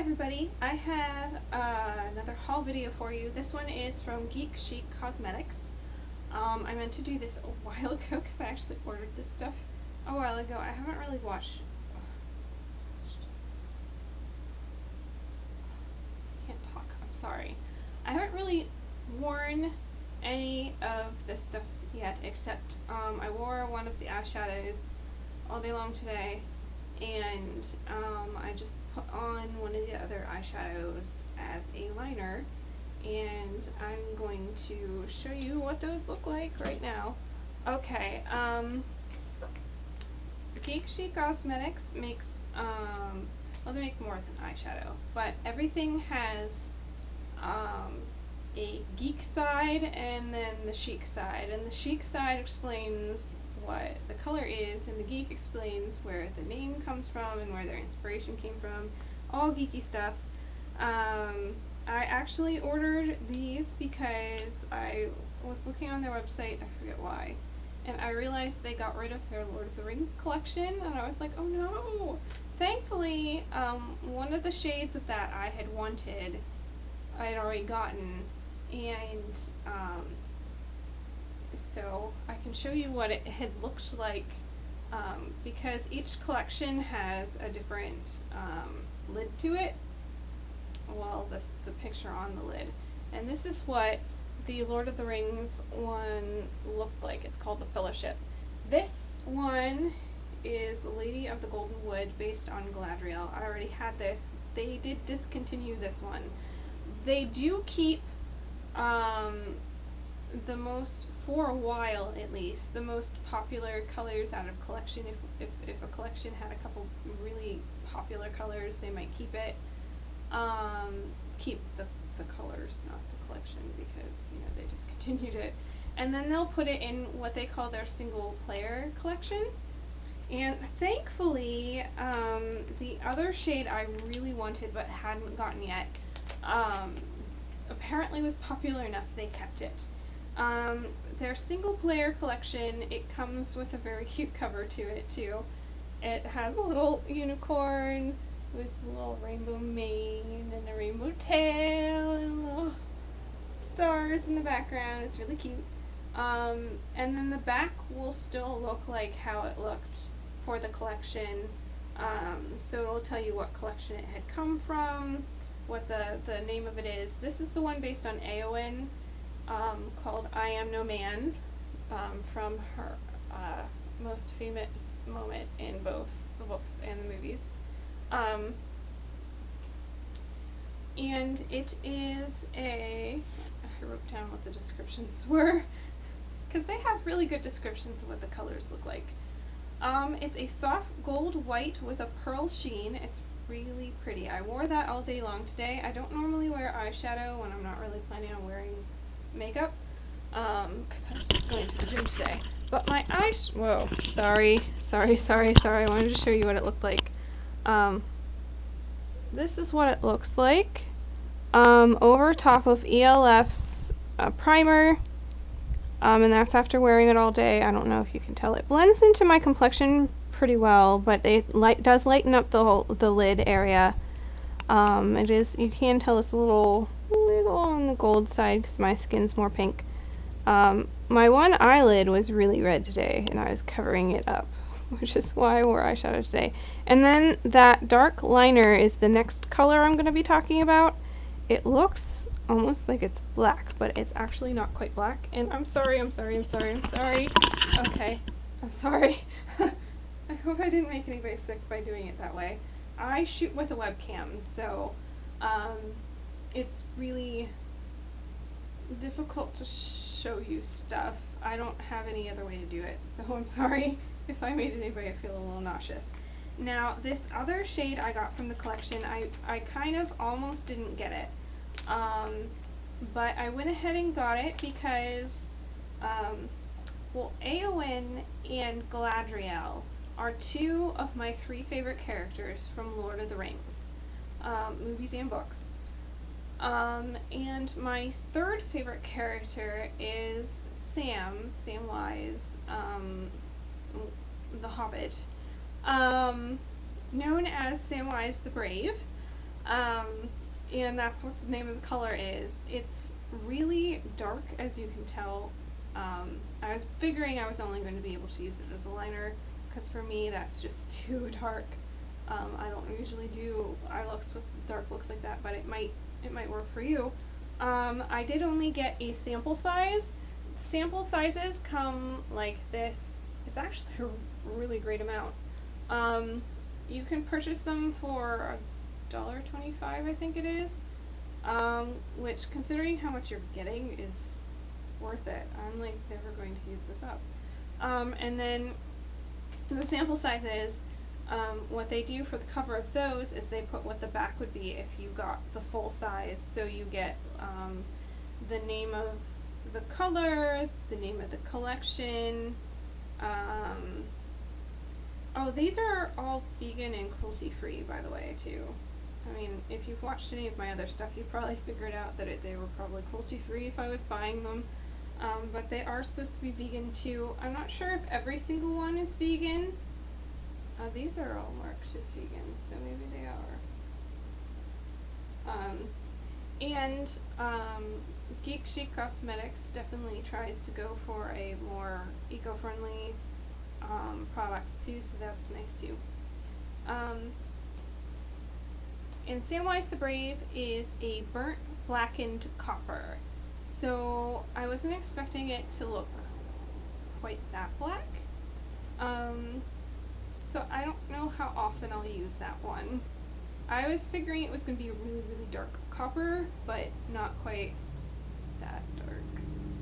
everybody, I have another haul video for you. This one is from Geek Chic Cosmetics. I meant to do this a while ago because I actually ordered this stuff a while ago. I haven't really watched. I can't talk, I'm sorry. I haven't really worn any of this stuff yet, except I wore one of the eyeshadows all day long today, and I just put on one of the other eyeshadows as a liner, and I'm going to show you what those look like right now. Okay, Geek Chic Cosmetics makes, well, they make more than eyeshadow, but everything has a geek side and then the chic side, and the chic side explains what the color is, and the geek explains where the name comes from and where their inspiration came from. All geeky stuff. I actually ordered these because I was looking on their website, I forget why, and I realized they got rid of their Lord of the Rings collection, and I was like, oh no! Thankfully, one of the shades of that I had wanted, I had already gotten, and so I can show you what it had looked like, because each collection has a different lid to it. Well, the picture on the lid. And this is what the Lord of the Rings one looked like. It's called the Fellowship. This one is Lady of the Golden Wood, based on Galadriel. I already had this. They did discontinue this one. They do keep the most, for a while at least, the most popular colors out of collection. If a collection had a couple really popular colors, they might keep it. Keep the colors, not the collection, because, you know, they discontinued it. And then they'll put it in what they call their single player collection. And thankfully, the other shade I really wanted but hadn't gotten yet, apparently was popular enough they kept it. Their single player collection, it comes with a very cute cover to it too. It has a little unicorn with a little rainbow mane and a rainbow tail and little stars in the background. It's really cute. And then the back will still look like how it looked for the collection. So it'll tell you what collection it had come from, what the name of it is. This is the one based on Eowyn, called I Am No Man, from her most famous moment in both the books and the movies. And it is I wrote down what the descriptions were, because they have really good descriptions of what the colors look like. It's a soft gold white with a pearl sheen. It's really pretty. I wore that all day long today. I don't normally wear eyeshadow when I'm not really planning on wearing makeup, because I was just going to the gym today. But my eyes, whoa, sorry, I wanted to show you what it looked like. This is what it looks like, over top of ELF's primer, and that's after wearing it all day. I don't know if you can tell. It blends into my complexion pretty well, but it does lighten up the lid area. It is, you can tell it's a little on the gold side because my skin's more pink. My one eyelid was really red today, and I was covering it up, which is why I wore eyeshadow today. And then that dark liner is the next color I'm going to be talking about. It looks almost like it's black, but it's actually not quite black. And I'm sorry. Okay, I'm sorry. I hope I didn't make anybody sick by doing it that way. I shoot with a webcam, so it's really difficult to show you stuff. I don't have any other way to do it, so I'm sorry if I made anybody feel a little nauseous. Now, this other shade I got from the collection, I kind of almost didn't get it, but I went ahead and got it because, well, Eowyn and Galadriel are two of my three favorite characters from Lord of the Rings, movies and books. And my third favorite character is Samwise, the Hobbit, known as Samwise the Brave. And that's what the name of the color is. It's really dark, as you can tell. I was figuring I was only going to be able to use it as a liner, because for me that's just too dark. I don't usually do eye looks with dark looks like that, but it might work for you. I did only get a sample size. Sample sizes come like this. It's actually a really great amount. You can purchase them for $1.25, I think it is, which, considering how much you're getting, is worth it. I'm like never going to use this up. And then the sample sizes, what they do for the cover of those is they put what the back would be if you got the full size. So you get the name of the color, the name of the collection. Oh, these are all vegan and cruelty free, by the way, too. I mean, if you've watched any of my other stuff, you probably figured out that they were probably cruelty free if I was buying them. But they are supposed to be vegan too. I'm not sure if every single one is vegan. These are all marked as vegan, so maybe they are. Geek Chic Cosmetics definitely tries to go for a more eco-friendly products too, so that's nice too. And Samwise the Brave is a burnt blackened copper. So I wasn't expecting it to look quite that black. So I don't know how often I'll use that one. I was figuring it was going to be a really, really dark copper, but not quite that dark.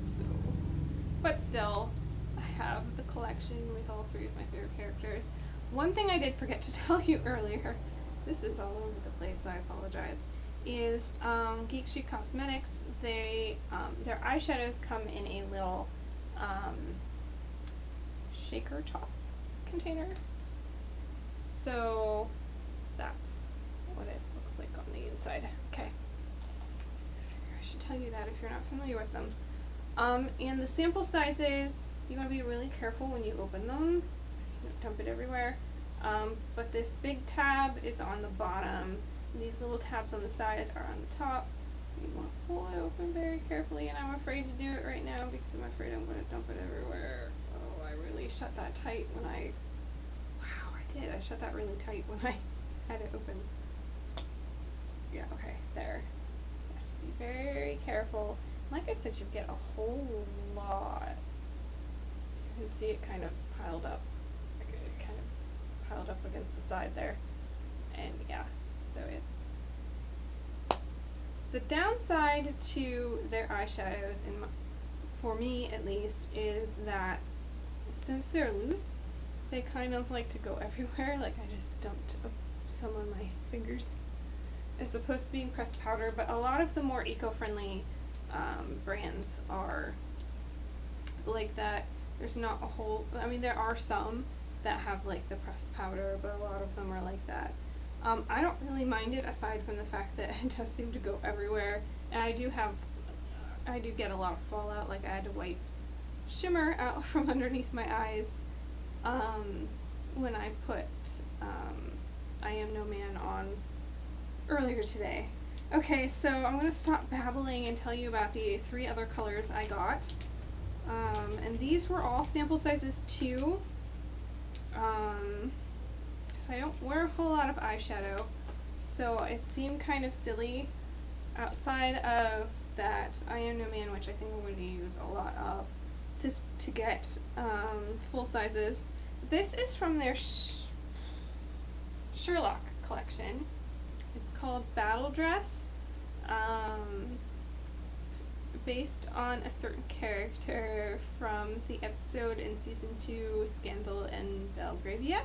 So, but still, I have the collection with all three of my favorite characters. One thing I did forget to tell you earlier, this is all over the place, so I apologize, is Geek Chic Cosmetics, their eyeshadows come in a little shaker top container. So that's what it looks like on the inside. Okay. I should tell you that if you're not familiar with them. And the sample sizes, you want to be really careful when you open them, so you don't dump it everywhere. But this big tab is on the bottom. These little tabs on the side are on the top. You want to pull it open very carefully, and I'm afraid to do it right now because I'm afraid I'm going to dump it everywhere. Oh, I really shut that tight when I shut that really tight when I had it open. Yeah, okay, there. You have to be very careful. Like I said, you get a whole lot. You can see it kind of piled up. It kind of piled up against the side there. And yeah, so it's... The downside to their eyeshadows, for me at least, is that since they're loose, they kind of like to go everywhere. Like I just dumped some on my fingers as opposed to being pressed powder, but a lot of the more eco-friendly brands are like that. There's not a whole, I mean there are some that have like the pressed powder, but a lot of them are like that. I don't really mind it aside from the fact that it does seem to go everywhere, and I do get a lot of fallout. Like I had to wipe shimmer out from underneath my eyes when I put I Am No Man on earlier today. Okay, so I'm going to stop babbling and tell you about the 3 other colors I got. And these were all sample sizes 2. So I don't wear a whole lot of eyeshadow, so it seemed kind of silly outside of that I Am No Man, which I think I'm going to use a lot of, to get full sizes. This is from their Sherlock collection. It's called Battle Dress, based on a certain character from the episode in season 2, Scandal in Belgravia.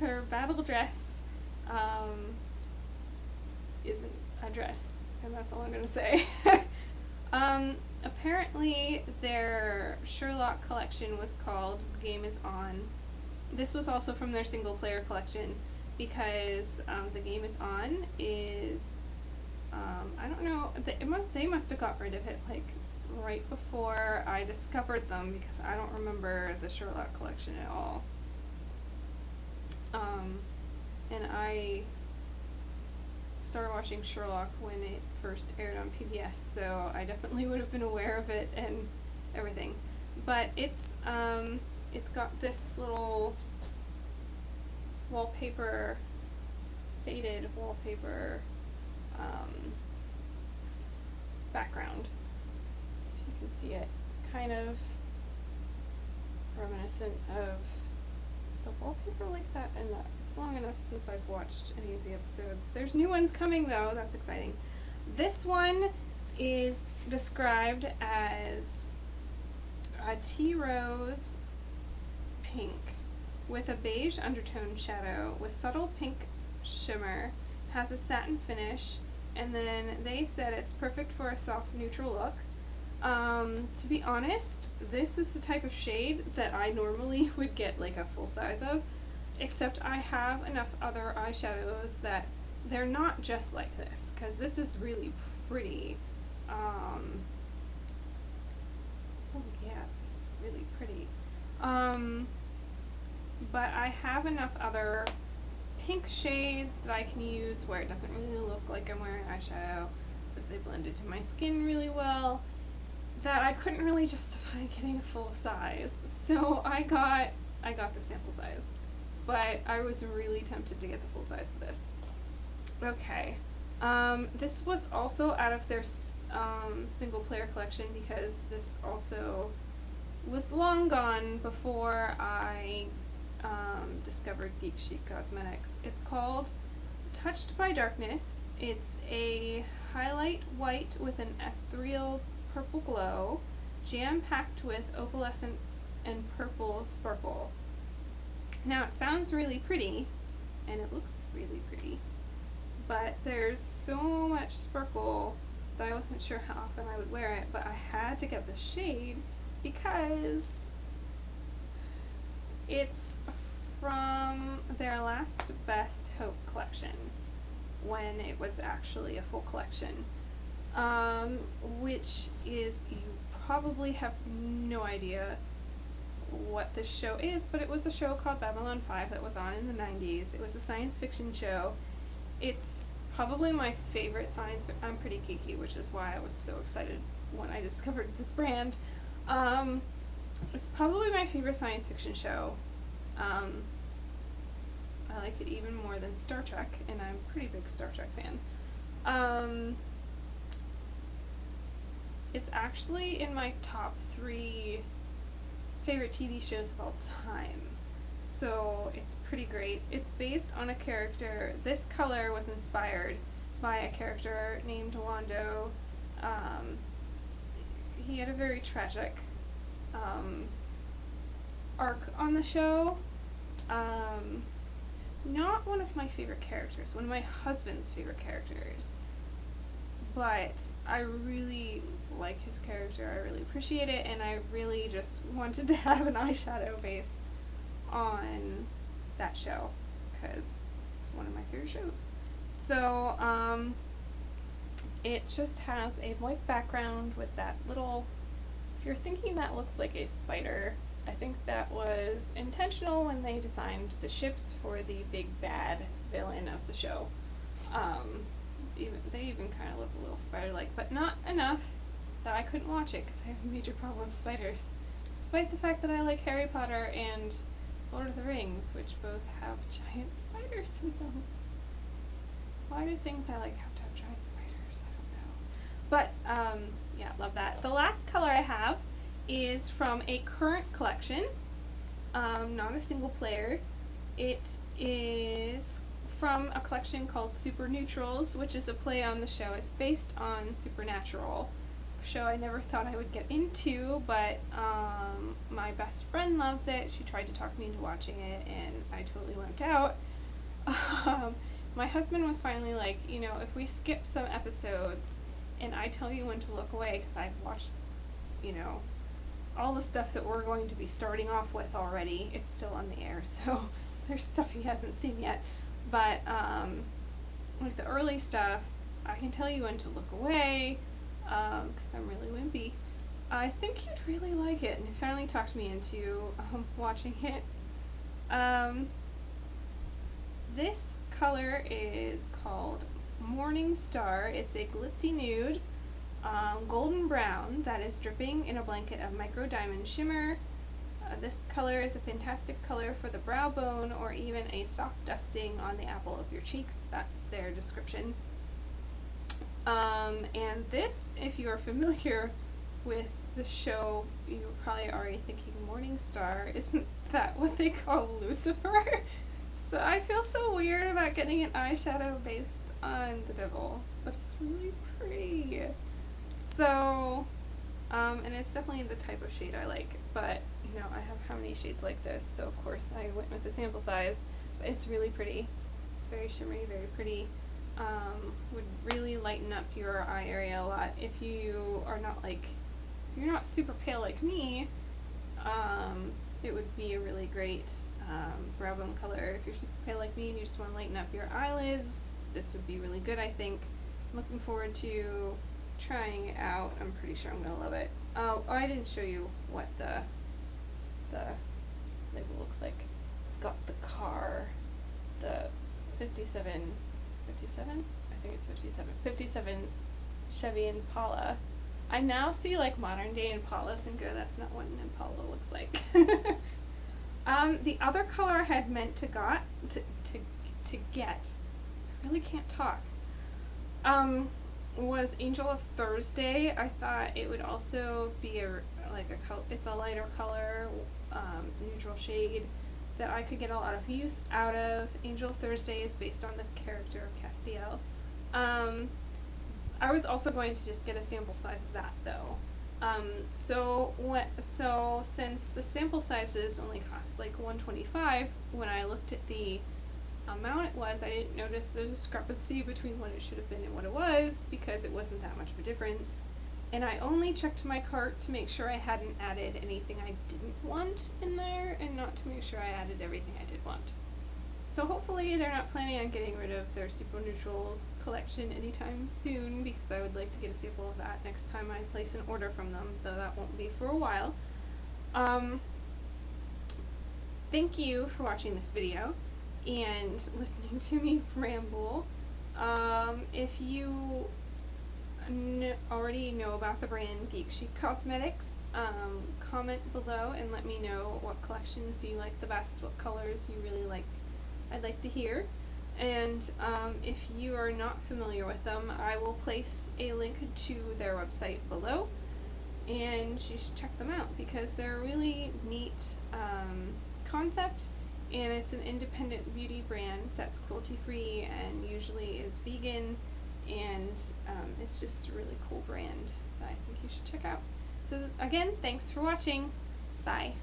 Her battle dress isn't a dress, and that's all I'm going to say. Apparently their Sherlock collection was called The Game Is On. This was also from their single player collection because The Game Is On is, I don't know, they must have got rid of it like right before I discovered them because I don't remember the Sherlock collection at all. And I started watching Sherlock when it first aired on PBS, so I definitely would have been aware of it and everything. But it's got this little wallpaper, faded wallpaper background. If you can see it, kind of reminiscent of the wallpaper like that, and it's long enough since I've watched any of the episodes. There's new ones coming though, that's exciting. This one is described as a tea rose pink with a beige undertone shadow with subtle pink shimmer, has a satin finish, and then they said it's perfect for a soft neutral look. To be honest, this is the type of shade that I normally would get like a full size of, except I have enough other eyeshadows that they're not just like this, because this is really pretty. Oh yeah, this is really pretty. But I have enough other pink shades that I can use where it doesn't really look like I'm wearing eyeshadow, but they blend into my skin really well, that I couldn't really justify getting a full size. So I got the sample size, but I was really tempted to get the full size of this. Okay, this was also out of their single player collection, because this also was long gone before I discovered Geek Chic Cosmetics. It's called Touched by Darkness. It's a highlight white with an ethereal purple glow, jam-packed with opalescent and purple sparkle. Now it sounds really pretty, and it looks really pretty, but there's so much sparkle that I wasn't sure how often I would wear it, but I had to get the shade because it's from their Last Best Hope collection, when it was actually a full collection, which is, you probably have no idea what this show is, but it was a show called Babylon 5 that was on in the 90s. It was a science fiction show. It's probably my favorite I'm pretty geeky, which is why I was so excited when I discovered this brand. It's probably my favorite science fiction show. I like it even more than Star Trek, and I'm a pretty big Star Trek fan. It's actually in my top 3 favorite TV shows of all time, so it's pretty great. It's based on a character. This color was inspired by a character named Londo. He had a very tragic arc on the show. Not one of my favorite characters, one of my husband's favorite characters, but I really like his character, I really appreciate it, and I really just wanted to have an eyeshadow based on that show, because it's one of my favorite shows. So, it just has a white background with that little, if you're thinking that looks like a spider, I think that was intentional when they designed the ships for the big bad villain of the show. They even kind of look a little spider-like, but not enough that I couldn't watch it because I have a major problem with spiders. Despite the fact that I like Harry Potter and Lord of the Rings, which both have giant spiders in them. Why do things I like have to have giant spiders? I don't know. But, yeah, love that. The last color I have is from a current collection, not a single player. It is from a collection called Super Neutrals, which is a play on the show. It's based on Supernatural, a show I never thought I would get into, but my best friend loves it. She tried to talk me into watching it, and I totally wimped out. My husband was finally like, you know, if we skip some episodes and I tell you when to look away, because I've watched, you know, all the stuff that we're going to be starting off with already. It's still on the air, so there's stuff he hasn't seen yet. But, like the early stuff, I can tell you when to look away, because I'm really wimpy. I think you'd really like it, and he finally talked me into watching it. This color is called Morning Star. It's a glitzy nude, golden brown that is dripping in a blanket of micro diamond shimmer. This color is a fantastic color for the brow bone or even a soft dusting on the apple of your cheeks. That's their description. And this, if you are familiar with the show, you're probably already thinking Morning Star. Isn't that what they call Lucifer? So I feel so weird about getting an eyeshadow based on the devil, but it's really pretty. So, and it's definitely the type of shade I like, but you know, I have how many shades like this, so of course I went with the sample size, but it's really pretty. It's very shimmery, very pretty. Would really lighten up your eye area a lot. If you are not you're not super pale like me, it would be a really great brow bone color. If you're super pale like me and you just want to lighten up your eyelids, this would be really good, I think. I'm looking forward to trying it out. I'm pretty sure I'm going to love it. Oh, I didn't show you what the label looks like. It's got the car, the 57, I think it's 57 Chevy Impala. I now see like modern day Impalas and go, that's not what an Impala looks like. The other color I had meant to get, I really can't talk, was Angel of Thursday. I thought it would also be it's a lighter color, neutral shade that I could get a lot of use out of. Angel of Thursday is based on the character of Castiel. I was also going to just get a sample size of that though. So since the sample sizes only cost like $125, when I looked at the amount it was, I didn't notice the discrepancy between what it should have been and what it was, because it wasn't that much of a difference. And I only checked my cart to make sure I hadn't added anything I didn't want in there, and not to make sure I added everything I did want. So hopefully they're not planning on getting rid of their Super Neutrals collection anytime soon, because I would like to get a sample of that next time I place an order from them, though that won't be for a while. Thank you for watching this video and listening to me ramble. If you already know about the brand Geek Chic Cosmetics, comment below and let me know what collections you like the best, what colors you really like. I'd like to hear. And if you are not familiar with them, I will place a link to their website below, and you should check them out because they're a really neat concept, and it's an independent beauty brand that's cruelty free and usually is vegan, and it's just a really cool brand that I think you should check out. So again, thanks for watching. Bye.